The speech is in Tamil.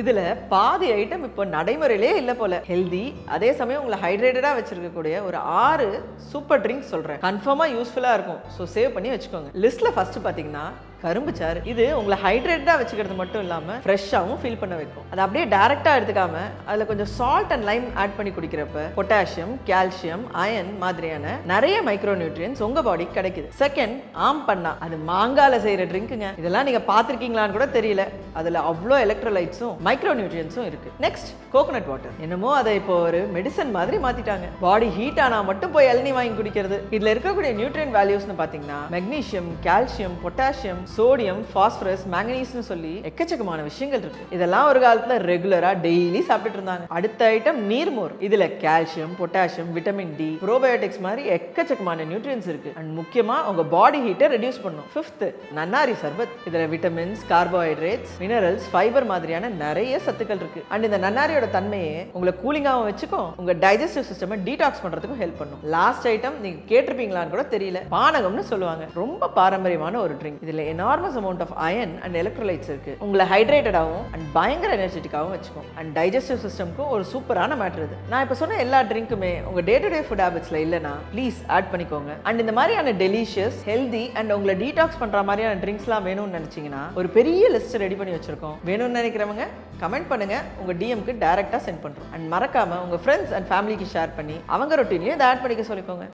இதுல பாதி ஐட்டம் இப்போ நடைமுறையிலே இல்ல போல. ஹெல்தி அதே சமயம் உங்களை ஹைட்ரேட்டடா வச்சிருக்கக்கூடிய ஒரு 6 சூப்பர் ட்ரிங்க்ஸ் சொல்றேன். கன்ஃபார்மா யூஸ்ஃபுல்லா இருக்கும். ஸோ சேவ் பண்ணி வச்சுக்கோங்க. லிஸ்ட்ல ஃபர்ஸ்ட் பாத்தீங்கன்னா கரும்பு சாறு. இது உங்களை ஹைட்ரேட்டடா வச்சுக்கிறது மட்டும் இல்லாம ஃப்ரெஷ்ஷாவும் ஃபீல் பண்ண வைக்கும். அது அப்படியே டைரக்டா எடுத்துக்காம அதுல கொஞ்சம் சால்ட் அண்ட் லைம் ஆட் பண்ணி குடிக்கிறப்ப பொட்டாசியம், கால்சியம், அயன் மாதிரியான நிறைய மைக்ரோ நியூட்ரியன்ஸ் உங்க பாடிக்கு கிடைக்குது. செகண்ட், ஆம் பண்ணா. அது மாங்கால செய்யற ட்ரிங்க்குங்க. இதெல்லாம் நீங்க பாத்திருக்கீங்களான்னு கூட தெரியல. அதுல அவ்வளோ எலக்ட்ரோலைட்ஸும் மைக்ரோ நியூட்ரியன்ஸும் இருக்கு. Next, coconut water. என்னமோ அதை இப்போ ஒரு மெடிசன் மாதிரி மாத்திட்டாங்க. பாடி ஹீட் ஆனா மட்டும் போய் இளநீ வாங்கி குடிக்கிறது. இதுல இருக்கக்கூடிய நியூட்ரியன் வேல்யூஸ்னு பாத்தீங்கன்னா magnesium, calcium, potassium, sodium, phosphorus, மேங்கனீஸ்னு சொல்லி எக்கச்சக்கமான விஷயங்கள் இருக்கு. இதெல்லாம் ஒரு காலத்துல ரெகுலரா டெய்லி சாப்பிட்டுட்டு இருந்தாங்க. அடுத்த ஐட்டம் நீர்மோர். இதுல calcium, potassium, vitamin D, probiotics மாதிரி எக்கச்சக்கமான நியூட்ரியன்ஸ் இருக்கு. அண்ட் முக்கியமா உங்க பாடி ஹீட்டை ரெடியூஸ் பண்ணும். ஃபிஃப்த், நன்னாரி சர்பத். இதுல விட்டமின்ஸ், கார்போஹைட்ரேட்ஸ், மினரல்ஸ், ஃபைபர் மாதிரியான நிறைய சத்துக்கள் இருக்கு. அண்ட் இந்த நன்னாரியோட தன்மையை உங்களை கூலிங்காகவும் வச்சுக்கும், உங்க டைஜஸ்டிவ் சிஸ்டம் டீடாக்ஸ் பண்றதுக்கும் ஹெல்ப் பண்ணும். லாஸ்ட் ஐட்டம் நீங்க கேட்டிருப்பீங்களான்னு கூட தெரியல, பானகம்னு சொல்லுவாங்க. ரொம்ப பாரம்பரியமான ஒரு ட்ரிங்க். இதுல enormous amount of iron and electrolytes இருக்கு. உங்களை ஹைட்ரேட்டடாகவும் அண்ட் பயங்கர எனர்ஜெட்டிக்காகவும் வச்சுக்கும். அண்ட் டைஜஸ்டிவ் சிஸ்டம்க்கும் ஒரு சூப்பரான மேட்டர் இது. நான் இப்போ சொன்ன எல்லா ட்ரிங்க்குமே உங்க டே டு டே ஃபுட் ஹேபிட்ஸ்ல இல்லைனா ப்ளீஸ் ஆட் பண்ணிக்கோங்க. அண்ட் இந்த மாதிரியான டெலிஷியஸ், ஹெல்தி அண்ட் உங்களை டீடாக்ஸ் பண்ற மாதிரியான ட்ரிங்க்ஸ்லாம் வேணும்னு நினைச்சீங்கன்னா ஒரு பெரிய லிஸ்ட் ரெடி பண்ணி வச்சிருக்கோம். வேணும்னு நினைக்கிறவங்க கமெண்ட் பண்ணுங்க, உங்க டிஎம்க்கு டைரக்டா சென்ட் பண்றோம். அண்ட் மறக்காம உங்க ஃப்ரெண்ட்ஸ் அண்ட் ஃபேமிலிக்கு ஷேர் பண்ணி அவங்க ரொட்டீன்லயும் இதை ஆட் பண்ணிக்க சொல்லிக்கோங்க.